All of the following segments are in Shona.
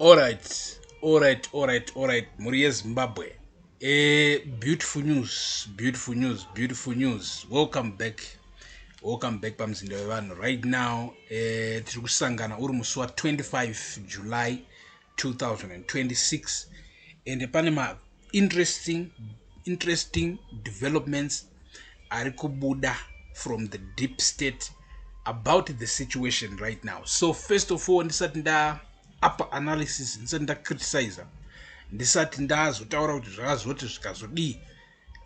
All right. Muri Zimbabwe. Beautiful news. Welcome back pamzinda wevanhu. Right now, tiri kusangana uri musi wa 25 July 2026, and pane ma interesting developments ari kubuda from the deep state about the situation right now. So first of all, ndisati upper analysis, ndisati criticizer, ndisati ndazotaura kuti zvakazoti zvikazodii,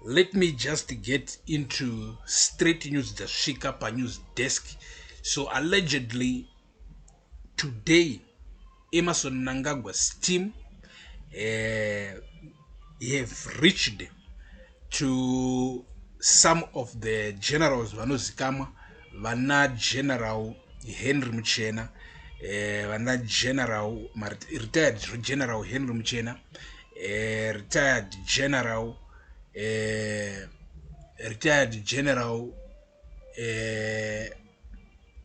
let me just get into straight news dzasvika panews desk. So allegedly today, Emerson Mnangagwa's team have reached to some of the generals vanozikama, vana General Henry Muchena, vana General retired General Henry Muchena, retired General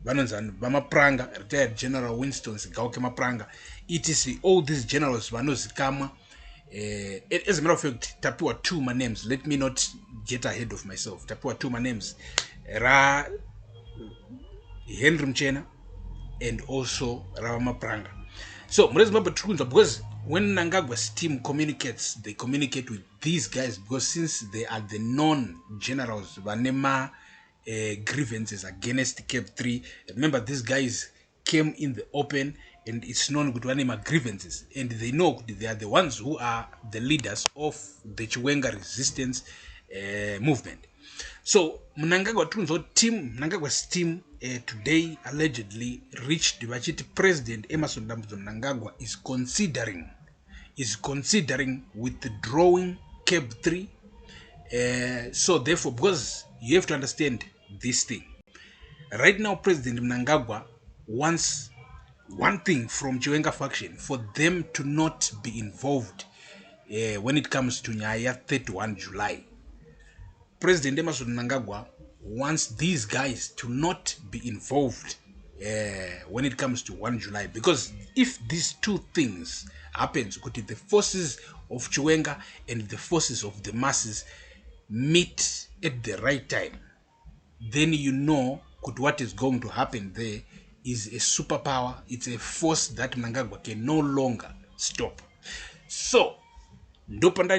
vanonzani vamapranga, retired General Winston Sigauke Mapranga, etc. All these generals vanozikama. As a matter of fact, tapiwa two my names. Let me not get ahead of myself. Tapiwa two my names. Ra Henry Mchena and also Ravama Pranga. So, because when Mnangagwa's team communicates, they communicate with these guys because since they are the non-generals, Vanema grievances against Cape 3. Remember, these guys came in the open, and it's known with Vanema grievances, and they know they are the ones who are the leaders of the Chiwenga resistance movement. So Mnangagwa's team today allegedly reached Vachiti President Emerson Mnangagwa is considering withdrawing Cape 3. So therefore, because you have to understand this thing. Right now, President Mnangagwa wants one thing from Chiwenga faction, for them to not be involved when it comes to Nyaya 31 July. President Emerson Mnangagwa wants these guys to not be involved when it comes to 1 July, because if these two things happens, the forces of Chiwenga and the forces of the masses meet at the right time, then you know what is going to happen there is a superpower. It's a force that Mnangagwa can no longer stop. So because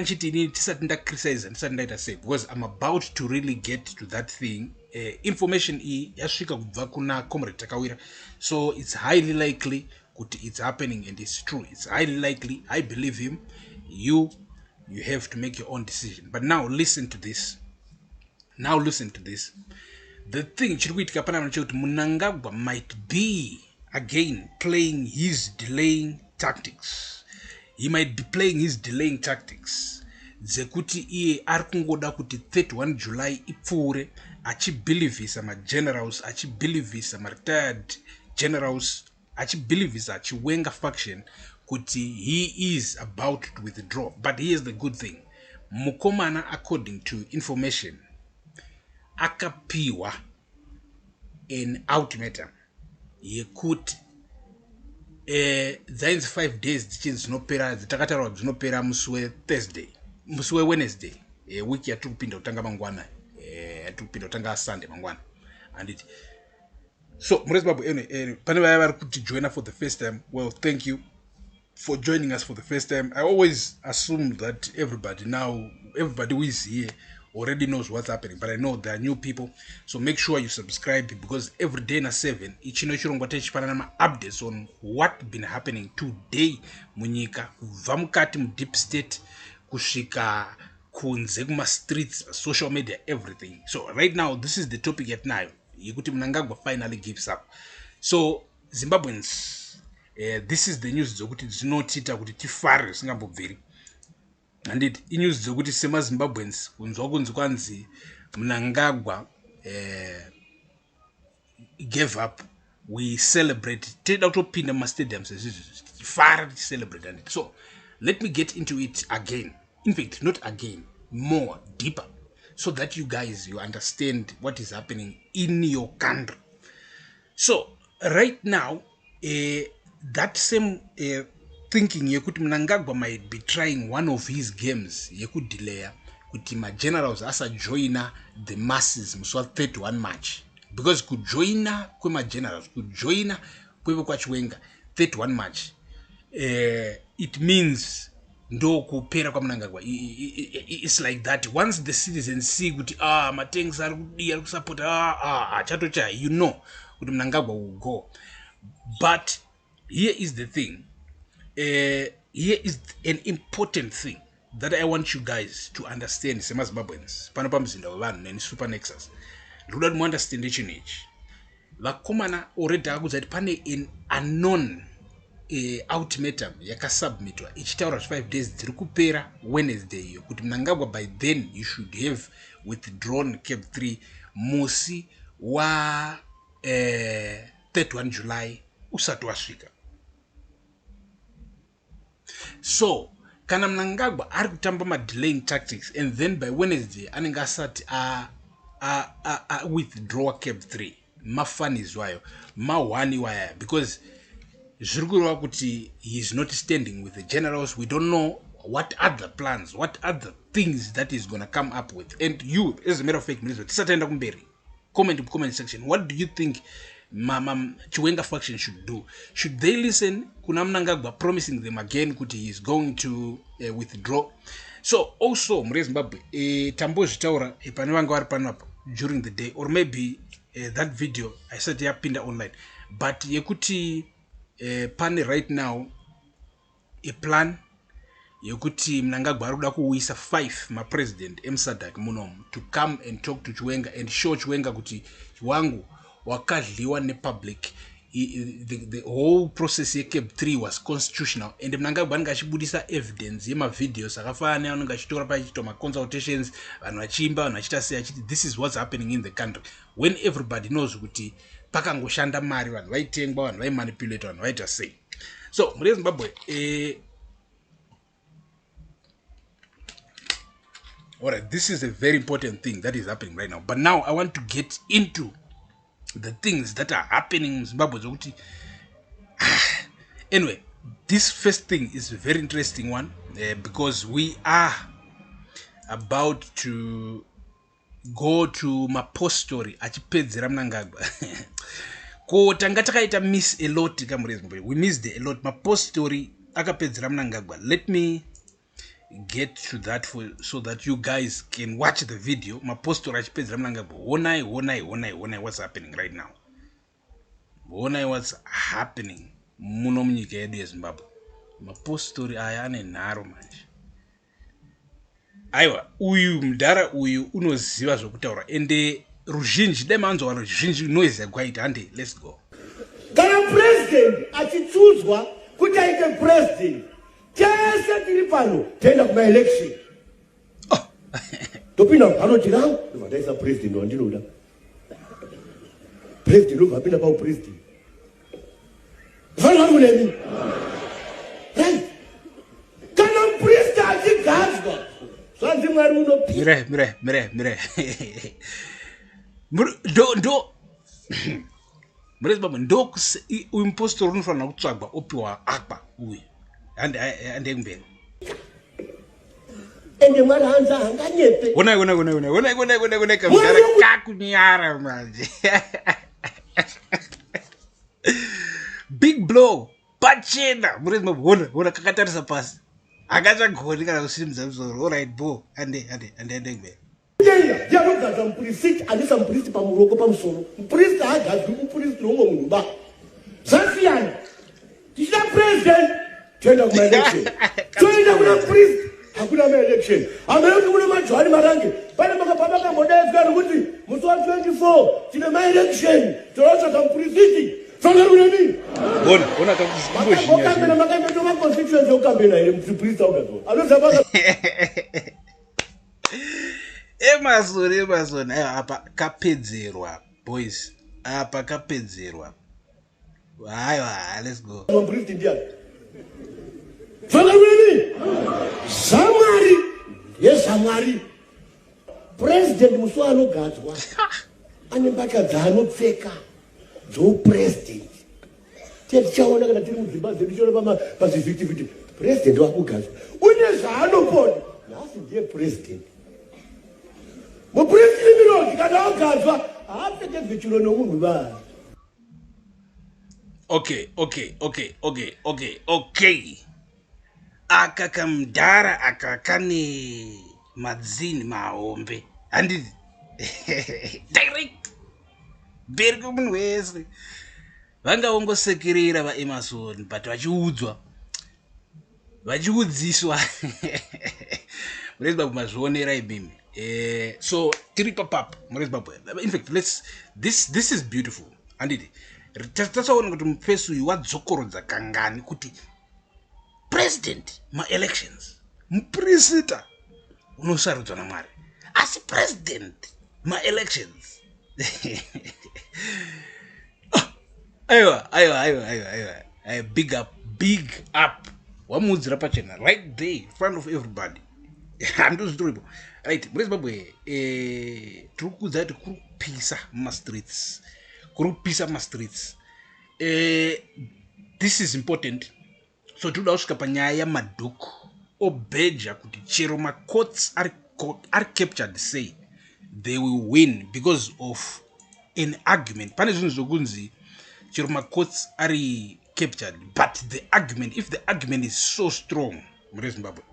I'm about to really get to that thing. Information yasvika kubva kuna Comrade Takawira, so it's highly likely it's happening and it's true. It's highly likely. I believe him. You have to make your own decision. But now listen to this. The thing Mnangagwa might be again playing his delaying tactics. He might be playing his delaying tactics. Zekuti iye arikungoda kuti 31 July ipfuure, achibelievisa ma-generals, achibelievisa ma-retired generals, achibelievisa Chiwenga faction kuti he is about to withdraw. But here's the good thing. Mukomana, according to information, akapiwa an ultimatum yekuti dzainzi 5 days dzinopera, dzatakatarwa dzinopera musi Thursday, musi Wednesday, wiki yatiri kupinda kutanga mangwana, yatiri kupinda kutanga Sunday mangwana. And it so Zimbabwe, pane vaya vari kuti join for the first time, well, thank you for joining us for the first time. I always assume that everybody who is here already knows what's happening, but I know there are new people, so make sure you subscribe, because every day na 7 ichino chirongwa techipanana ma updates on what been happening today munyika, kubva mukati mu deep state kusvika kunze kuma streets, social media, everything. So right now this is the topic at now yekuti Mnangagwa finally gives up. So Zimbabweans, this is the news dzokuti dzinotita kuti tifare singambobviri. And it news dzokuti sema Zimbabweans kunzwa kunzi kwanzi Mnangagwa gave up, we celebrate. Teda kutopinda ma stadiums fara to celebrate. And so let me get into it again. In fact, not again, more deeper, so that you guys understand what is happening in your country. So right now, that same thinking yekuti Mnangagwa might be trying one of his games yekudelay kuti ma-generals asajoina the masses musi wa31 March, because kujoina kwema-generals, kujoina kweve kwachiwenga 31 March, it means ndo kupera kwa Mnangagwa. It's like that. Once the citizens see kuti matanks ari kusupport chatocha, you know kuti Mnangagwa will go. But here is the thing. Here is an important thing that I want you guys to understand. Sema Zimbabweans pano mzinda wavanhu neni Super Nexus ndoda kuti muunderstand chinechi. Vakomana already akuzati pane an unknown ultimatum yakasubmitwa ichitaura 5 days dziri kupera Wednesday iyo kuti Mnangagwa by then you should have withdrawn Cape 3 musi wa 31 July usati wasvika. So kana Mnangagwa ari kutamba ma-delaying tactics and then by Wednesday anenge asati withdraw Cape 3, mafanizwayo mawani waya, because zviri kureva kuti he is not standing with the generals. We don't know what other plans, what other things that is gonna come up with. And you, as a matter of fact, tisataenda kumberi, comment in the comment section, what do you think Chiwenga faction should do? Should they listen kuna Mnangagwa promising them again kuti he is going to withdraw? So also mure Zimbabwe tambo zvitaura pane vanga vari pano apa during the day, or maybe that video I said yapinda online, but yekuti pane right now a plan yekuti Mnangagwa ari kuda kuuyisa 5 ma-president emSADC munomu to come and talk to Chiwenga and show Chiwenga kuti wangu wakadliwa nepublic. The whole process ye Cape 3 was constitutional, and Mnangagwa anenge achibudisa evidence yemavideos akafanana, anenge achitora pachiita ma-consultations, vanhu vachimba, vanhu vachita sei achiti this is what's happening in the country, when everybody knows kuti pakangoshanda mari, vanhu vaitengwa, vanhu vaimanipulate, vanhu vaita sei. So mure Zimbabwe alright, this is a very important thing that is happening right now. But now I want to get into the things that are happening in Zimbabwe. Anyway, this first thing is a very interesting one because we are about to go to mapostori achipedzera Mnangagwa. Ko tanga takaita miss a lot kamure Zimbabwe. We missed a lot. Mapostori akapedzera Mnangagwa. Let me get to that so that you guys can watch the video. Mapostori achipedzera Mnangagwa. Onai what's happening right now. Onai what's happening muno munyika yedu yeZimbabwe. Mapostori aya ane nharo manje. Aiwa, uyu mudhara uyu unoziva zvokutaura ende ruzhinji demanzwa ruzhinji noise yagwaita hande. Let's go. Kana president achichudzwa kuti aite president, tese tiri pano tenda kuma election. Topinda panoti nawo ndivadaisa president wandinoda. President ubapinda pa president. Fana muneni. Right? Kana president achigadzwa. Mire. Ndo impostor unofana kutsvagwa opiwa apa uyu ande mberi. Ende mwana hanza hanganyepe. Ona kamera kakunyara manje. Big blow pachena murezima ona kakatarisa pasi. Akachagoni kana kusimudza musoro. Alright bo ande mberi. Ya nogaza mpurisiti anisa mpurisi pamuroko pamusoro. Mpurisi hagadzwi kupurisi nomwe munhu ba. Zvasiyana. Tichida president toenda kuma election. Toenda kuna priest hakuna ma election. Amene kuna majwani marange. Pane makapamba kamodaidzwa kuti musi wa 24 tine ma election. Tocha kampurisiti. Fanga kuneni. Ona kakuzimbozhinya. Kamera makambe ma constituency okambena ire mpriest augazo. Anozabaka. Emazoni apa kapedzerwa boys, apa kapedzerwa. Aiwa, let's go. Mpriest ndiani? Fanga kuneni. Samari. Yes, Samari. President musi anogadzwa. Ane mbaka dzanopfeka dzo president. tichaona kana tiri mudzimba dzedu tichiona pazvivhitivhiti purezidendi wakugaza une zvaanopona nhasi ndiye purezidendi mupurezidendi kana wagadzwa haapfekedzwe chiro nomunhu vaya. Okay. Aka kamudhara aka kane madzini mahombe handiti direct mberi kwemunhu wese vangaongosekerera vaemarson but vachiudziswa murezimbabwe mazvionera imimi. So tiri papapo murezimbabwe. In fact, this is beautiful handiti. Tasaona kuti mufesi uyu wadzokorodza kangani kuti president ma-elections mupurisita unosarudzwa naMwari asi president ma-elections aiwa big up wamuudzira pachena right there in front of everybody. Handozvitoripo right. murezimbabwe tiri kuudza kuti kurupisa mumastreets. This is important. So toda kusvika panyaya yamadhuku obheja kuti chero macourts are captured, say they will win because of an argument. Pane zvinhu zvokunzi chero macourts are captured, but the argument, if the argument is so strong, murezimbabwe,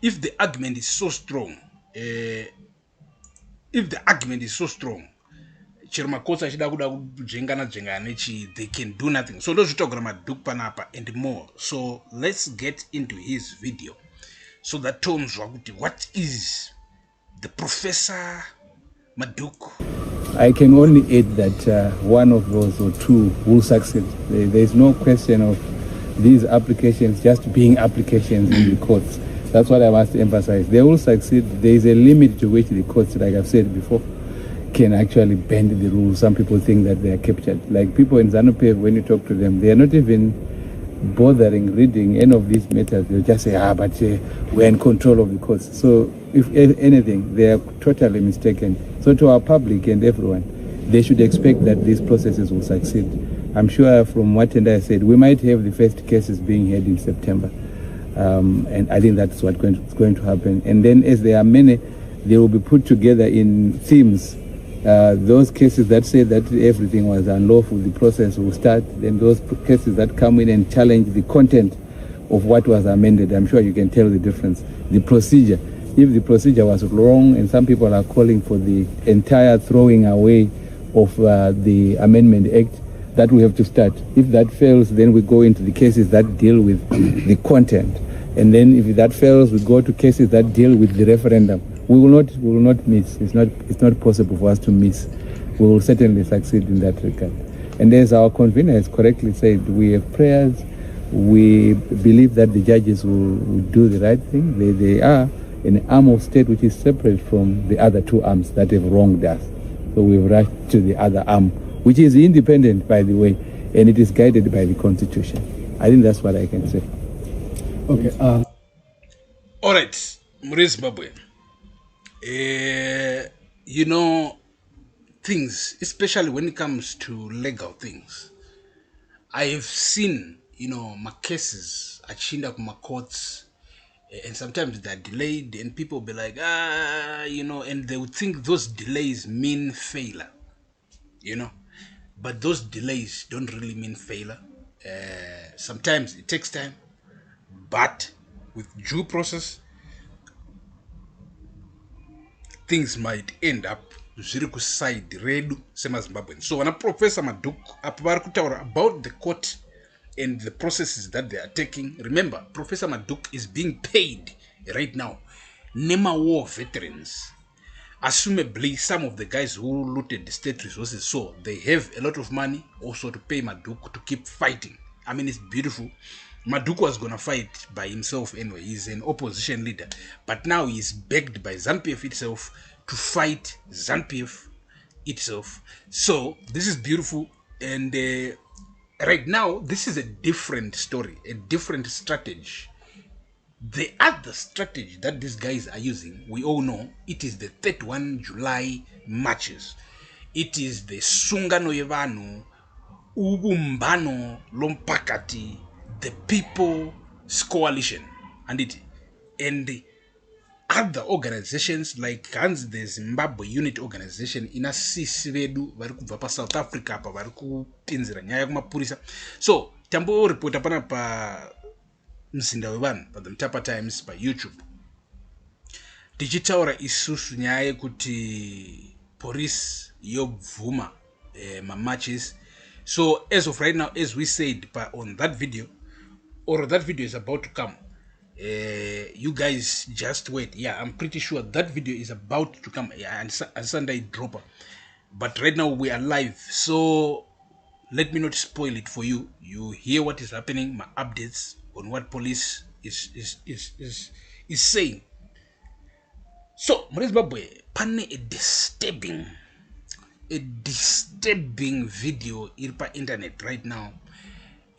if the argument is so strong, chero macourts achida kuda kujengana nechi, they can do nothing. So ndozvitogora madhuku panapa and more. So let's get into his video so that tonzwa kuti what is the Professor Maduku. I can only add that one of those or two will succeed. There is no question of these applications just being applications in the courts. That's what I must emphasize. They will succeed. There is a limit to which the courts, like I've said before, can actually bend the rules. Some people think that they are captured. Like people in ZANU-PF, when you talk to them, they are not even bothering reading any of these matters. They'll just say, but we're in control of the courts. So if anything, they are totally mistaken. So to our public and everyone, they should expect that these processes will succeed. I'm sure from what Tendai said, we might have the first cases being heard in September. And I think that's what's going to happen. And then as there are many, they will be put together in themes. Those cases that say that everything was unlawful, the process will start. Then those cases that come in and challenge the content of what was amended, I'm sure you can tell the difference. The procedure, if the procedure was wrong, and some people are calling for the entire throwing away of the Amendment Act, that we have to start. If that fails, then we go into the cases that deal with the content. And then if that fails, we go to cases that deal with the referendum. We will not miss. It's not possible for us to miss. We will certainly succeed in that regard. And as our convener has correctly said, we have prayers. We believe that the judges will do the right thing. They are an arm of state which is separate from the other two arms that have wronged us. So we've rushed to the other arm, which is independent, by the way, and it is guided by the Constitution. I think that's what I can say. Okay. All right, Zimbabwe. You know, things, especially when it comes to legal things, I have seen, my cases achinda kuma courts, and sometimes they're delayed, and people be like, and they would think those delays mean failure, but those delays don't really mean failure. Sometimes it takes time, but with due process, things might end up zviri kuside redu semazimbabweans. So when a Professor Maduku apo vari kutaura about the court and the processes that they are taking, remember Professor Maduku is being paid right now nema war veterans. Assumably some of the guys who looted the state resources, so they have a lot of money also to pay Maduku to keep fighting. I mean, it's beautiful. Maduku was gonna fight by himself anyway. He's an opposition leader, but now he's begged by ZANU-PF itself to fight ZANU-PF itself. So this is beautiful, and right now this is a different story, a different strategy. The other strategy that these guys are using, we all know, it is the 31 July marches. It is the Sungano Yevanu ubumbano lompakati, the People's Coalition, and the other organizations like the Zimbabwe Unit Organization inasisi vedu vari kubva pa South Africa apa vari kupinzira nyaya kumapurisa. So tambo report apana pa mzinda wevanhu pa the Mtapa Times pa YouTube tichitaura isusu nyaya kuti police yobvuma marches. So as of right now, as we said on that video, or that video is about to come, you guys just wait. Yeah, I'm pretty sure that video is about to come, and Sunday dropper. But right now we are live, so let me not spoil it for you. You hear what is happening, my updates on what police is saying. So Zimbabwe, pane a disturbing video irpa internet right now,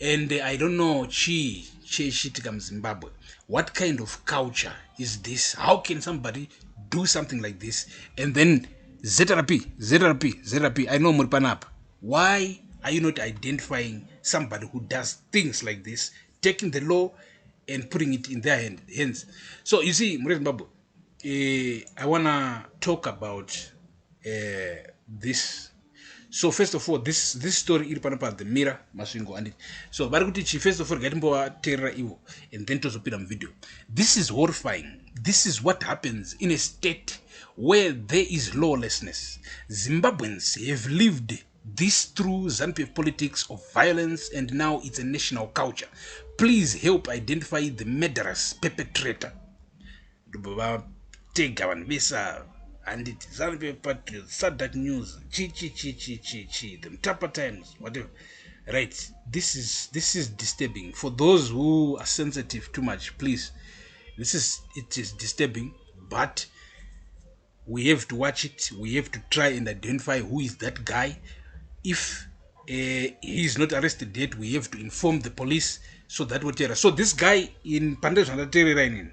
and I don't know Zimbabwe, what kind of culture is this? How can somebody do something like this? And then ZRP, I know Murpanap, why are you not identifying somebody who does things like this, taking the law and putting it in their hands? So you see, Zimbabwe, I wanna talk about this. So first of all, this story iri pano the Mirror Masvingo and it. So barikuti first of all gatimbo terror ivo and then tozopira video. This is horrifying. This is what happens in a state where there is lawlessness. Zimbabweans have lived this through ZANU-PF politics of violence, and now it's a national culture. Please help identify the murderous perpetrator. Take one visa. And it is ZANU-PF Patriots, Sadak News, the Mtapa Times, whatever. Right. This is disturbing. For those who are sensitive too much, please. It is disturbing, but we have to watch it. We have to try and identify who is that guy. If he is not arrested yet, we have to inform the police so that whatever. So this guy in Pandesh and Terry,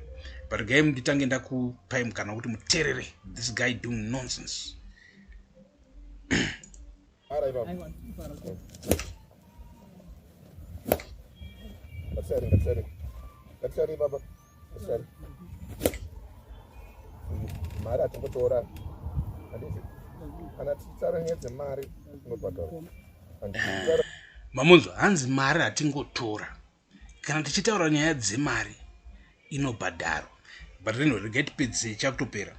but game ditangenda ku time kana kuti muterere, this guy doing nonsense. That's baba. That's Mara tukotora. Ana tsara nyetse mari nopatora. Mamunzo hanzi mari atingotora. Kana tichitaura nyaya dzemari inobhadharo. But then we'll get paid chaptopera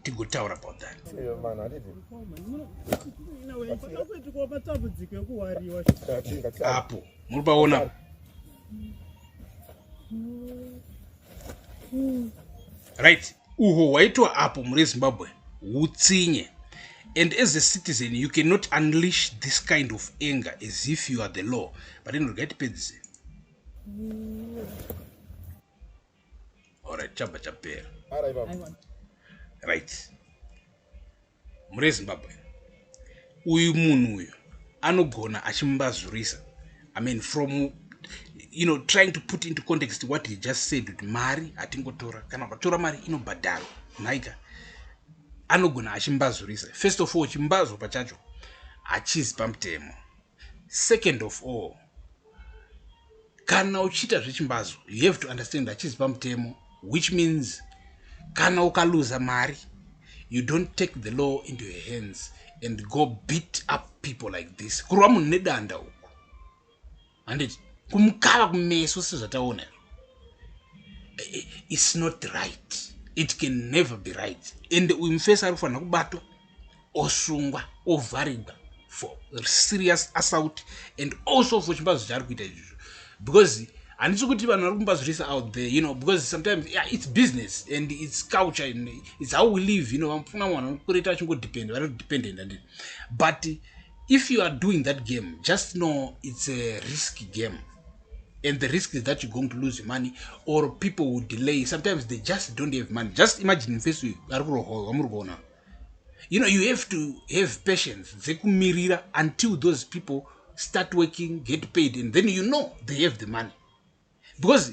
to go tower about that. Apo, Murbaona. Right, uho waitwa apo muri Zimbabwe, utsinye. And as a citizen, you cannot unleash this kind of anger as if you are the law. But then we'll get paid. Alright, chapa chapera. Right. Muri Zimbabwe. Uyu munhu uyu anogona achimbazurisa. I mean, from trying to put into context what he just said with mari atingotora kana vatora mari inobhadharo Nyika. Anogona achimbazurisa. First of all, chimbazo pachacho achizi pamutemo. Second of all, kana uchita zvechimbazo, you have to understand that achizi pamutemo. Which means, kana ukaluza mari, you don't take the law into your hands and go beat up people like this. Kurwa munhu nedanda uku. And it kumukava kumeso sezvataona. It's not right. It can never be right. And umfesa arifana kubatwa, osungwa, ovharirwa for serious assault and also for chimbazo chari kuita izvozvo. Because and it's good out there, because sometimes it's business and it's culture and it's how we live, dependent. But if you are doing that game, just know it's a risky game. And the risk is that you're going to lose your money or people will delay. Sometimes they just don't have money. Just imagine face you have to have patience until those people start working, get paid, and then they have the money. Because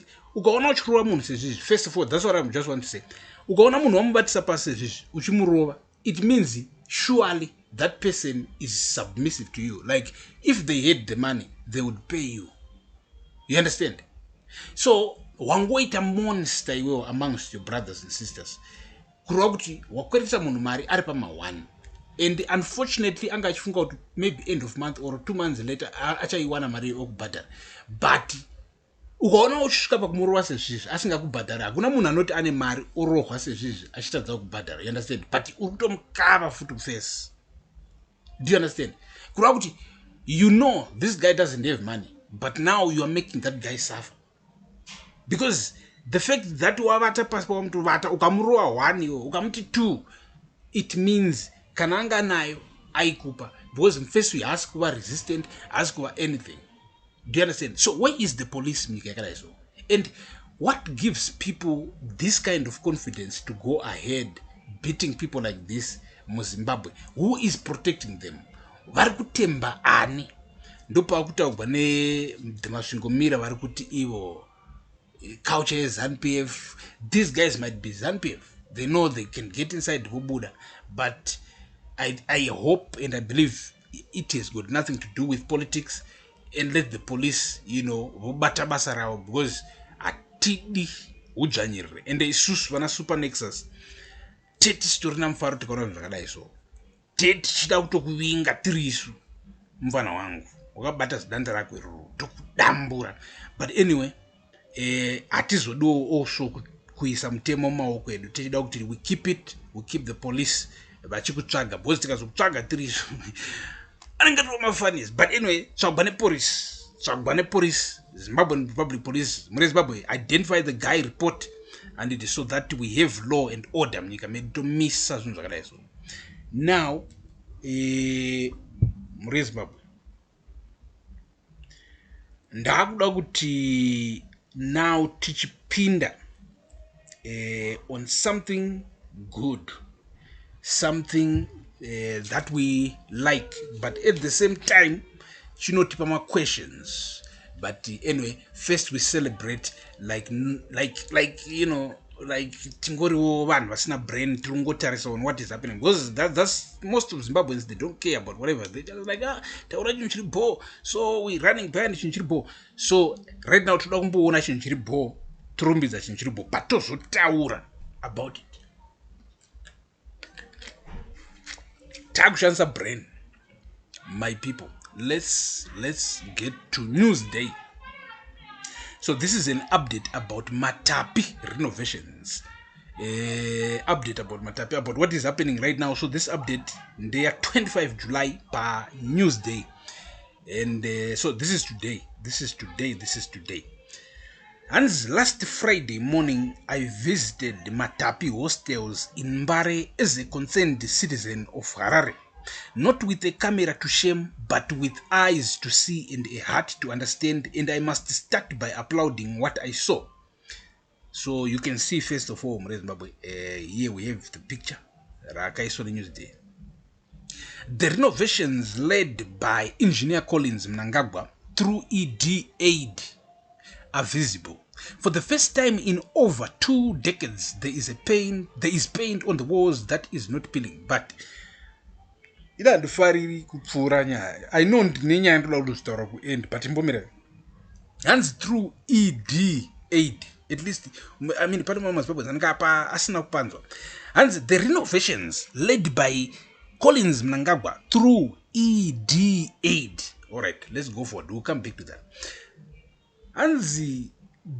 first of all, that's what I just want to say. It means surely that person is submissive to you. Like, if they had the money, they would pay you. You understand? So, wangoita monster iwewe amongst your brothers and sisters. Kurova kuti wakweretsa munhu mari ari pama1. And unfortunately, anga achifunga kuti maybe end of month or 2 months later, achaiwana mari okubhadhara. But ukaona uchisvika pakumurova sezvizvi asingakubhadhara, hakuna munhu anoti ane mari orohwa sezvizvi achitadza kubhadhara. You understand? But uri kutomukava futi kuface. Do you understand? Kurova kuti you know this guy doesn't have money, but now you are making that guy suffer. Because the fact that wavata pasi pamutu vata ukamurova 1 iwo ukamuti 2, it means kananga nayo aikupa, because first we ask kuva resistant, ask kuva anything. Do you understand? So where is the police? And what gives people this kind of confidence to go ahead beating people like this in Zimbabwe? Who is protecting them? Varikutemba ani ndopa kutaugwa nemasvingomira varikuti ivo culture is ZANU-PF. These guys might be ZANU-PF. They know they can get inside Buddha, but I hope and I believe it has got nothing to do with politics. And let the police, bata basa rao, because atidi ujanyirre. And they sus wana super nexus. Teti story na mfaro tikona zvakadai so. Teti chida kutokuvinga tirisu mfana wangu. Wakabata zidanda rako iruru tokudambura. But anyway, atizodo also kuisa mtemo maoko edu. Techida kuti we keep the police vachikutsvaga, because tikazokutsvaga tirisu anengatoma funnies. But anyway, tsvagwane police, Zimbabwean Public Police, Zimbabwe, identify the guy, report, and it is so that we have law and order. Nyika medu misa zvinhu zvakadai so. Now, Zimbabwe, ndakuda kuti now tichipinda on something good, something that we like, but at the same time, tipa questions. But anyway, first we celebrate like tingoriwo vanhu vasina brain, tirongotarisa on what is happening, because that's most of Zimbabweans, they don't care about whatever. They just like taura chinhu chiri bo, so we running behind chinhu chiri bo. So right now toda kumboona chinhu chiri bo, tirumbidza chinhu chiri bo, but tozotaura about it. Takushanisa brain, my people. Let's get to Newsday. So this is an update about Matapi renovations. Update about Matapi, about what is happening right now. So this update, they are 25 July per Newsday, and so this is today. And last Friday morning, I visited Matapi hostels in Mbare as a concerned citizen of Harare. Not with a camera to shame, but with eyes to see and a heart to understand. And I must start by applauding what I saw. So you can see, first of all, here we have the picture. The renovations led by Engineer Collins Mnangagwa through ED aid are visible. For the first time in over 2 decades, there is paint on the walls that is not peeling. But I know ndinenya ndola kuzvitaura kuend, but imbomira hands through ED aid, at least I mean part of my Zimbabwe zanakapa asina kupanzwa. And the renovations led by Collins Mnangagwa through ED aid. All right, let's go forward. We'll come back to that. And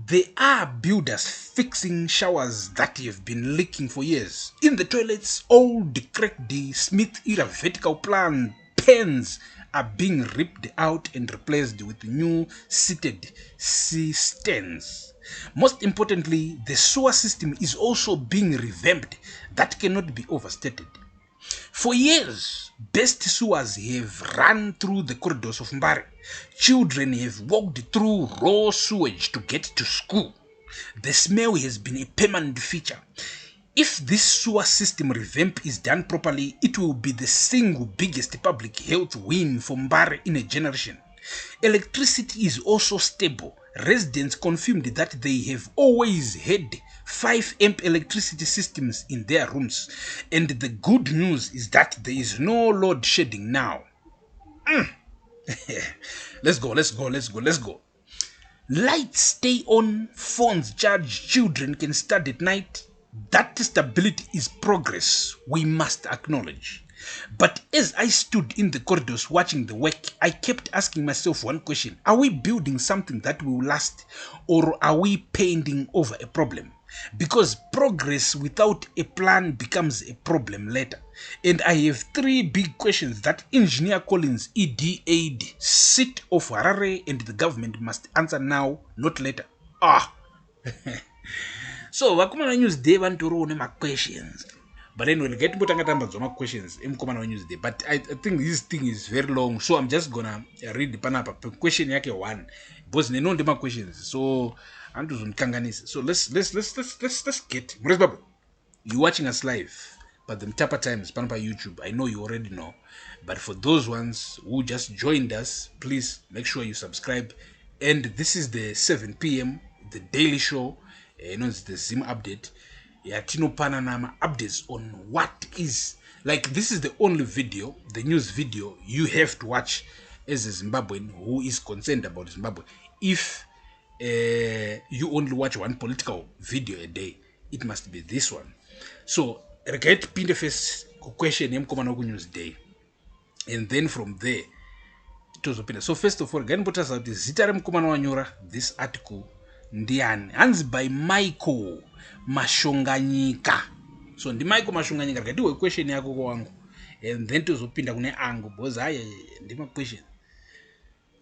there are builders fixing showers that have been leaking for years. In the toilets, old cracked Smith-era vertical plan pans are being ripped out and replaced with new seated cisterns. Most importantly, the sewer system is also being revamped. That cannot be overstated. For years, best sewers have run through the corridors of Mbare. Children have walked through raw sewage to get to school. The smell has been a permanent feature. If this sewer system revamp is done properly, it will be the single biggest public health win for Mbare in a generation. Electricity is also stable. Residents confirmed that they have always had 5 amp electricity systems in their rooms. And the good news is that there is no load shedding now. Let's go. Lights stay on, phones charge, children can study at night. That stability is progress we must acknowledge. But as I stood in the corridors watching the work, I kept asking myself one question. Are we building something that will last, or are we painting over a problem? Because progress without a plan becomes a problem later. And I have 3 big questions that Engineer Collins EDA'd seat of Harare and the government must answer now, not later. So Wakumana News Day want to run my questions. But anyway, get my questions in Wakumana News Day. But I think this thing is very long, so I'm just gonna read the panapa question yake 1. Because they know the questions. So I'm just Kanganese. So let's get you watching us live, but the Mtapa Times panapa YouTube. I know you already know. But for those ones who just joined us, please make sure you subscribe. And this is the 7 p.m. the daily show. It's the Zim update. Tino Pananama updates on what is like. This is the only video, the news video you have to watch as a Zimbabwean who is concerned about Zimbabwe. If you only watch one political video a day, it must be this one. So get pin the first question News Day, and then from there it was open. So first of all, again, put us out this article. Ndiani hands by Michael Mashonganyika. So ndi Michael Mashonganyika katiwe question yako kwangu, and then tuzopinda kune angu because ndima question.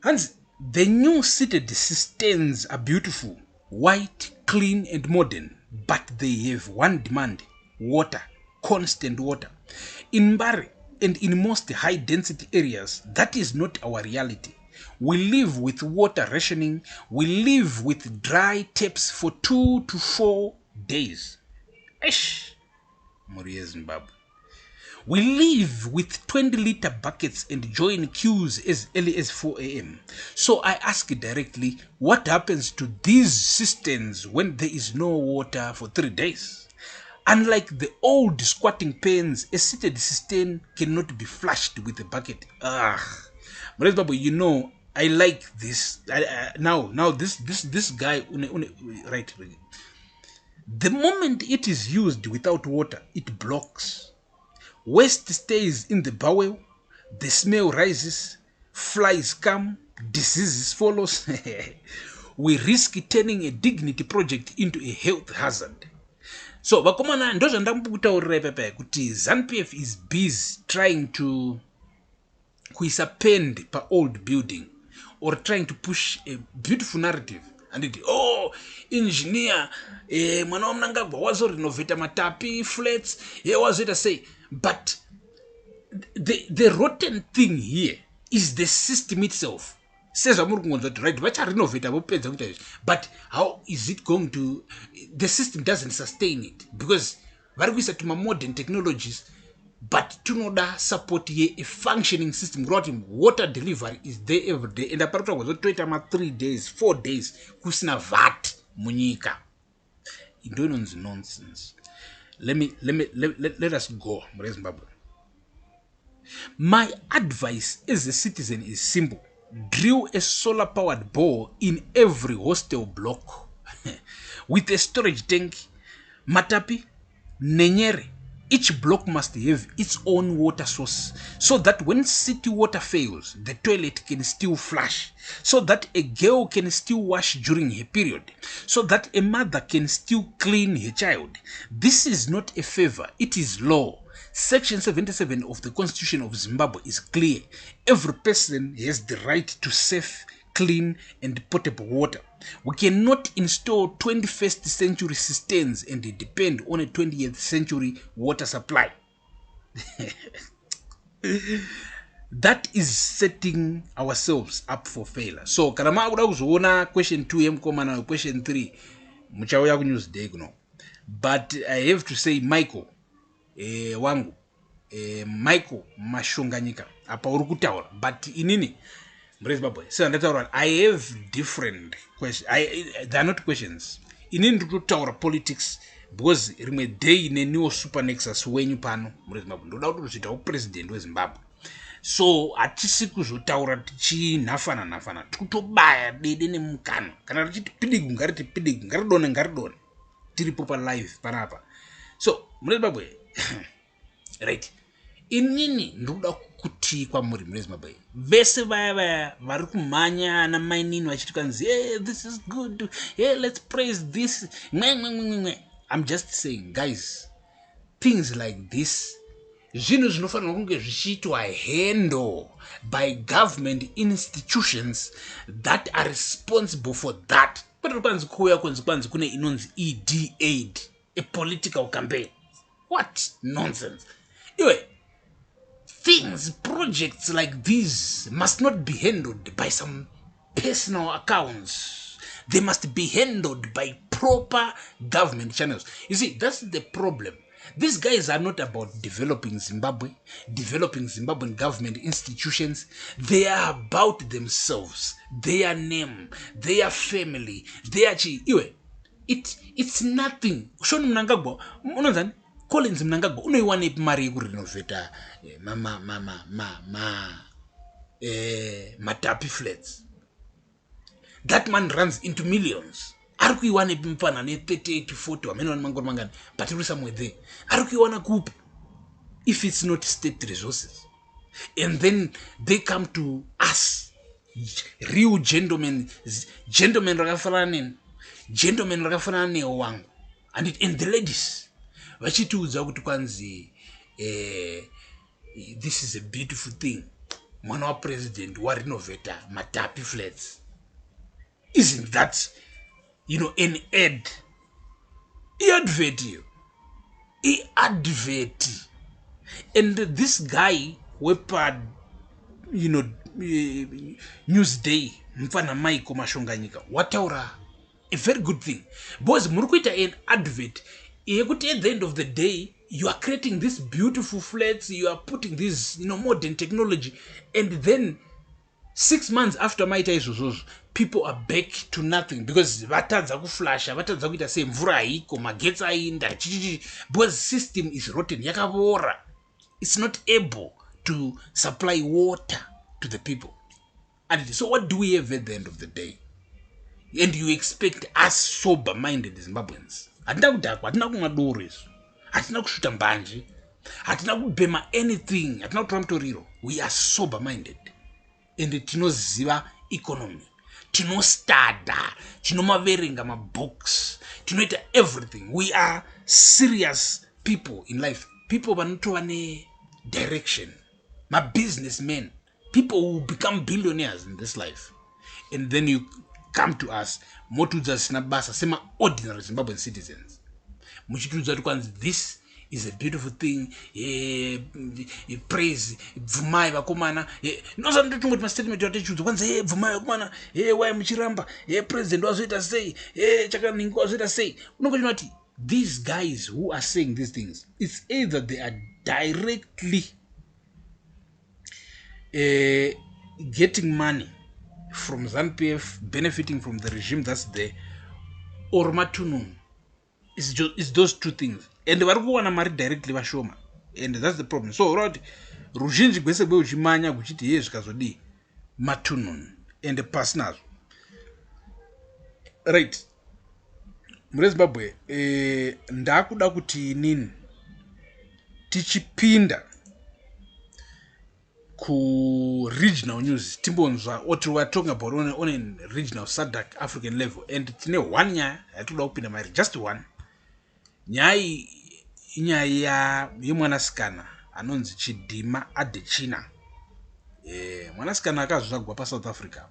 Hands, the new seated cisterns are beautiful, white, clean and modern, but they have one demand: water, constant water. In Mbare and in most high density areas, that is not our reality. We live with water rationing. We live with dry taps for 2 to 4 days. Moria Zimbabwe. We live with 20-liter buckets and join queues as early as 4 a.m. So I ask directly, what happens to these cisterns when there is no water for 3 days? Unlike the old squatting pens, a seated cistern cannot be flushed with a bucket. You know, I like this. Now this guy, right? The moment it is used without water, it blocks. Waste stays in the bowel. The smell rises. Flies come. Diseases follows. We risk turning a dignity project into a health hazard. So, Bakomana ndoza ndambukuta urepepe kuti ZANU-PF is busy trying to kuisapend pa old building, or trying to push a beautiful narrative. And it, engineer, mwana wa Mnangagwa wazo renovate matapi flats, was it say. But the rotten thing here is the system itself. Says right, but how is it going to? The system doesn't sustain it, because we say to modern technologies, but to know that support a functioning system. Water delivery is there every day, and the part was 3 days, 4 days. Kusina vat munyika. It nonsense. Let us go. My advice as a citizen is simple. Drill a solar-powered bore in every hostel block with a storage tank. Matapi, Nenyere, each block must have its own water source, so that when city water fails, the toilet can still flush, so that a girl can still wash during her period, so that a mother can still clean her child. This is not a favor, it is law. Section 77 of the Constitution of Zimbabwe is clear. Every person has the right to safe, clean and potable water. We cannot install 21st century cisterns and depend on a 20th century water supply. That is setting ourselves up for failure. So, karama unaona question 2 mkoma na question 3 mchawo ya news day no. But I have to say Michael wangu Michael Mashonganyika apa urukutaura, but inini so I have different questions. They are not questions. ini nditotaura politics because rimwe day neniwo super nexus wenyu pano muzimbabwe ndoda kuti uzviitawo president wezimbabwe. So hatisi kuzotaura tichinhafana tikutobaya dede nemukana kana richiti pidigu ngariti pidigu ngaridone tiripo palive panapa. So muzimbabwe right, inini ndoda kuti kwamuri muzimbabwe vese vaya vari kumhanya namainini vachiti kanzi hey, this is good, hey, let's praise this mwe. I'm just saying guys, things like this zvinhu zvinofanirwa kunge zvichiitwa handle by government institutions that are responsible for that. Kwete kwanzi kuuya kwanzi kune inonzi ED aid, a political campaign. What nonsense. Anyway, projects like these must not be handled by some personal accounts. They must be handled by proper government channels. You see, that's the problem. These guys are not about developing Zimbabwe, developing Zimbabwean government institutions. They are about themselves, their name, their family, their it's nothing. Sean Mnangagwa, unonzani? Collins Mnangagwa, unoiwana ipi mari yekurenovata matapi flats. That man runs into millions. Arikuiwana ipi mpana ne 38 to 40 wamene wani mangoni mangani, but it is somewhere there. Arikuiwana kupi if it's not state resources. And then they come to us, real gentlemen rakafanana neo wangu, and the ladies vachitiudza kuti kwanzi this is a beautiful thing, mwana wa president wa renovata matapi flats. Isn't that, an advert? And this guy wepa Newsday mfana Maiko Mashonganyika wataura a very good thing, because murukuita an advert yekuti at the end of the day you are creating these beautiful flats, you are putting this modern technology, and then 6 months after maita izvozvozvo people are back to nothing because vatadza kuflasha, vatadza kuita sei, mvura haiko, magetsi ainda chichichi, because system is rotten, yakavora. It's not able to supply water to the people. And so what do we have at the end of the day? And you expect us sober-minded Zimbabweans? Hatina kudhakwa, hatina kumwa doro isu, hatina kushuta mbanje, hatina kubhema anything, hatina kutora mutoriro. We are sober-minded. And tinoziva economy, tinostada, tinomaverenga mabooks, tinoita everything. We are serious people in life. People vanotova ne direction, my businessmen, people who become billionaires in this life. And then you come to us, motudza sina basa, sema ordinary Zimbabwean citizens. Muchitudza kwanzi this is a beautiful thing, praise, bvumai vakomana. Nosanda tungoti mastatement yatechudza kwanzi bvumai vakomana, wai muchiramba, president wazoita sei, chakaningi wazoita sei. Unongoti these guys who are saying these things, it's either they are directly getting money from ZANU-PF, benefiting from the regime that's there, or matunum. It's those two things. And vari kuwana mari directly vashoma, and that's the problem. So right, ruzhinji gwese bweuchimanya kuchiti ye zvikazodi matunun and pasinazo. Right, muzimbabwe ndakuda kuti nini tichipinda ku regional news timbonzwa what we are talking about on a regional SADC African level, and tine one nyaya yatoda kupinda mari, just one nyaya yemwanasikana anonzi Chidima Adechina. Mwanasikana akazvagwa pa-South Africa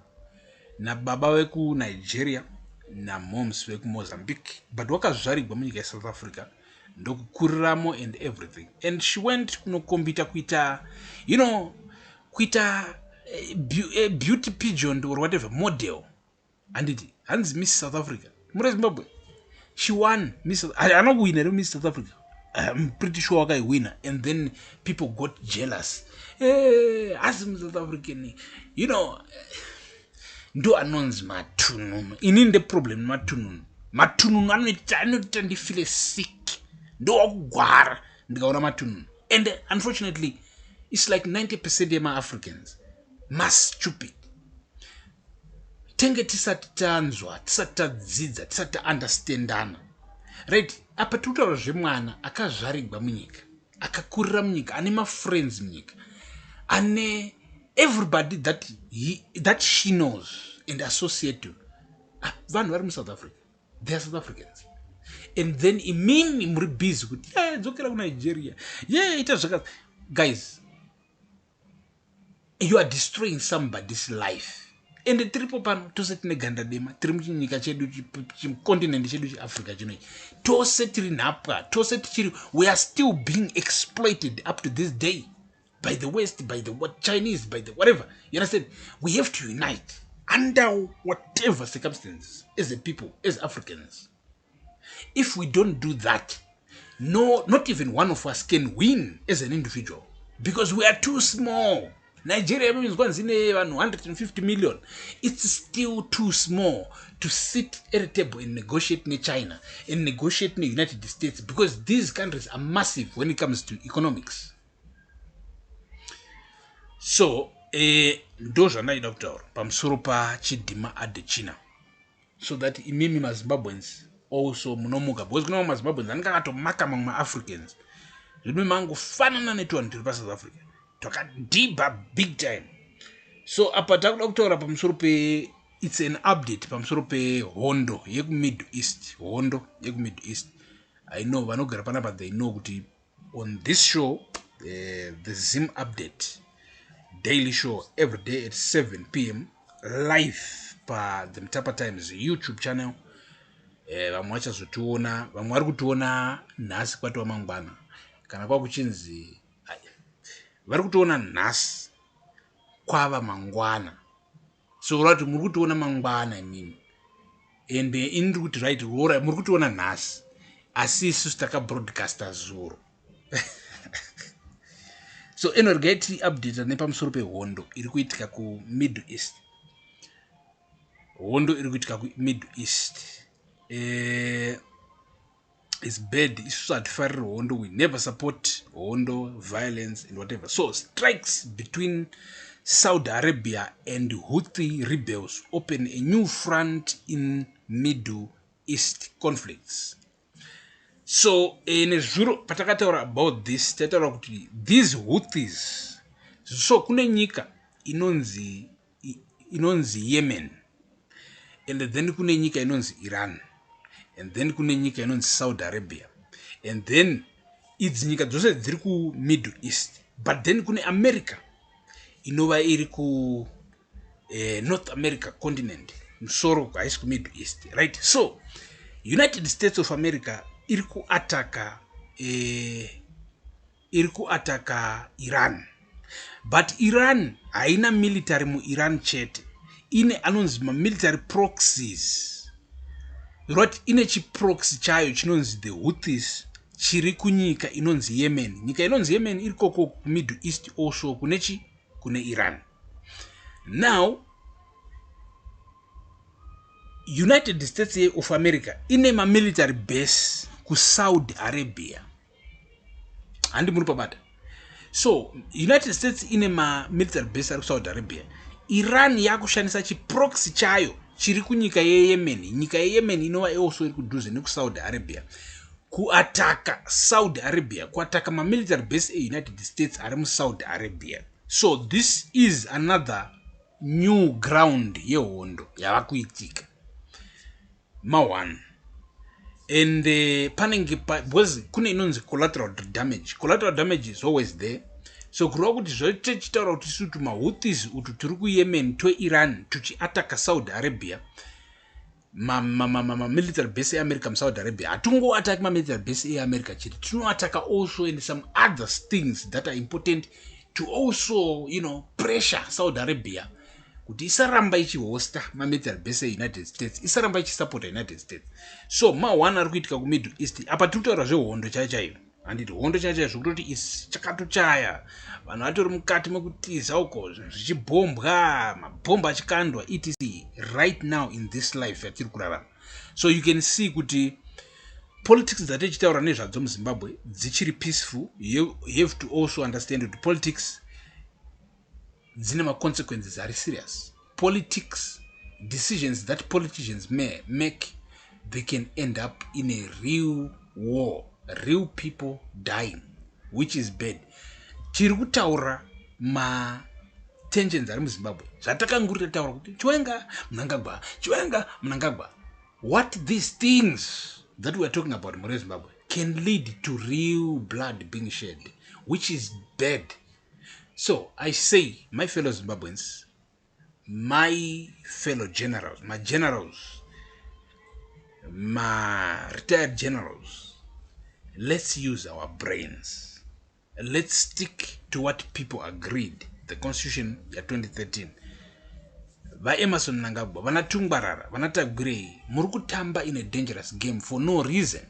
nababa weku Nigeria na moms weku Mozambique, but wakazvarigwa munyika South Africa ndokukuriramo and everything. And she went kunokombita kuita kuita a beauty pageant or whatever, model, and it hands Miss South Africa. Mura Zimbabwe, she won Miss. I know winner Miss South Africa. I'm pretty sure I winner, and then people got jealous. As South African, ndo announce matunun. In the problem matunun. matununu anoita ndifile sick ndowakugwara ndikaona matununu. And unfortunately it's like 90% yema-Africans stupid. Tenge tisati tanzwa, tisati tadzidza, tisati understandana. Right? Apa tikutaura zvemwana akazvarigwa munyika, akakurira munyika, ane ma-friends munyika, ane everybody that she knows and associate to. Vanhu vari muSouth Africa, they are South Africans. And then imini muri busy kuti dzokera kuNigeria, ita zvaka. Guys, you are destroying somebody's life. And tiripo pano tose tine ganda dema, tiri muchinyika chedu, chikontinent chedu cheAfrica chinoichi, tose tiri nhapwa, tose tichiri, we are still being exploited up to this day by the West, by the Chinese, by the whatever. You understand? We have to unite under whatever circumstances as a people, as Africans. If we don't do that, no, not even one of us can win as an individual because we are too small. Nigeria is 150 million. It's still too small to sit at a table and negotiate with China and negotiate with the United States because these countries are massive when it comes to economics. So, ndo zvanaida kutaura pamusoro pachidhima adechina, so that imimi maZimbabweans also munomuka, because kuna maZimbabweans anenge akatomaka mamwe maAfricans zvino mangofanana netuvanhu tiri paSouth Africa twakadhibha big time. So apa takuda kutaura pamusoro pe, it's an update pamusoro pe hondo yekuMiddle East. Hondo yekuMiddle East, I know vanogara panapa they know kuti on this show, the Zim update daily show every day at 7 p.m. live pa the Mtapa Times YouTube channel. Vamwe vachazotiona, vamwe vari kutiona nhasi kwati wamangwana, kana kwakuchinzi vari kutiona nhasi kwava mangwana. So urati muri kutiona mangwana imimi, and indiri kuti right rora muri kutiona nhasi, asi isusu takabroadcasta zuro. So energeti update nepamusoro pehondo iri kuitika kuMiddle East. Hondo iri kuitika kuMiddle East. It's bad. Isusu hatifariri hondo. We never support hondo, violence and whatever. So strikes between Saudi Arabia and Houthi rebels open a new front in Middle East conflicts. So nezvuro patakataura about this, tataura kuti these Houthis, so kune nyika inonzi Yemen, and then kune nyika inonzi Iran, and then kune nyika inonzi Saudi Arabia, and then idzi nyika dzose dziri ku Middle East, but then kune America inova iri ku North America continent, musoro haisi ku Middle East, right? So United States of America iri kuataka Iran, but Iran haina military mu Iran chete, ine anonzi ma military proxies, right? Ine chiproxy chayo chinonzi the Houthis chiri kunyika inonzi Yemen. Nyika inonzi Yemen iri koko Middle East also kune Iran. Now United States of America ine ma military base ku Saudi Arabia. Andi muri pabata. So United States ine ma military base ku Saudi Arabia. Iran yakushandisa chiproxy chayo chiri kunyika yeYemen. Nyika yeYemen inova also iri kuduze neku Saudi Arabia, kuataka Saudi Arabia, kuataka ma military base United States ari mu Saudi Arabia. So this is another new ground yehondo yavakuitika. Ma1 and panenge because kune inonzi collateral damage. Collateral damage is always there. So kurova kuti zvotichitaura kuti isutu maHouthis utu tiri kuYemen Iran tuchiataka Saudi Arabia, ma military base eAmerica muSaudi Arabia, hatungoataki ma military base eAmerica chete, tinoataka also and some other things that are important to also, you know, pressure Saudi Arabia kuti isaramba ichihosta ma military base eUnited States, isaramba ichisupport United States. So ma1 ari kuitika kuMiddle East. Apa tutaura zvehondo chaiyo, handiti hondo chaiyo zvokutoti chakatochaya, vanhu vatori mukati mekutiza uko zvichibhombwa, mabhomba achikandwa etc. Right now in this life yatiri kurarama, So you can see kuti politics that echitaura nezvadzo muZimbabwe dzichiri peaceful. You have to also understand that politics dzine consequences are serious. Politics, decisions that politicians may make, they can end up in a real war, real people dying, which is bad. Chiri kutaura ma tensions ari muZimbabwe zvatakangurira taura kuti Chiwenga Mnangagwa. What these things that we are talking about in Zimbabwe can lead to real blood being shed, which is bad. So I say, my fellow Zimbabweans, my fellow generals, my retired generals, let's use our brains. Let's stick to what people agreed. The Constitution ya 2013. Va Emerson Mnangagwa, vanatungbarara, vanatagurei, muri kutamba in a dangerous game for no reason.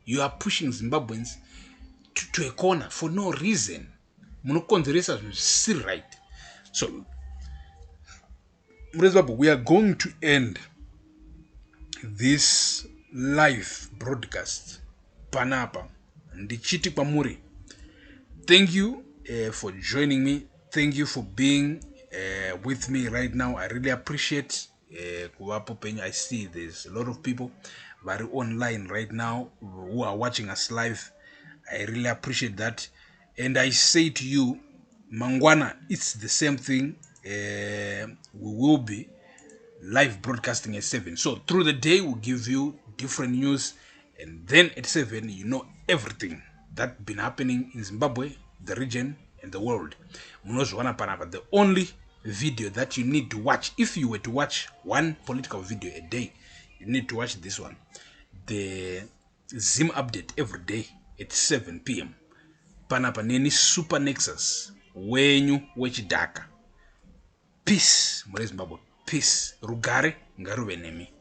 You are pushing Zimbabweans to a corner for no reason. Munokonzeresa zvisiri right. So, Zimbabwe, we are going to end this live broadcast panapa. Ndichiti kwamuri. Thank you for joining me. Thank you for being with me right now. I really appreciate kuwapo penye. I see there's a lot of people very online right now who are watching us live. I really appreciate that. And I say to you, Mangwana, it's the same thing. We will be live broadcasting at 7. So through the day, we'll give you different news. And then at 7, you know everything that's been happening in Zimbabwe, the region, and the world. The only video that you need to watch, if you were to watch one political video a day, you need to watch this one. The Zim update every day at 7 p.m. Panapa neni super nexus wenyu wechidaka. Peace, Zimbabwe. Peace. Rugare ngaruve nemi.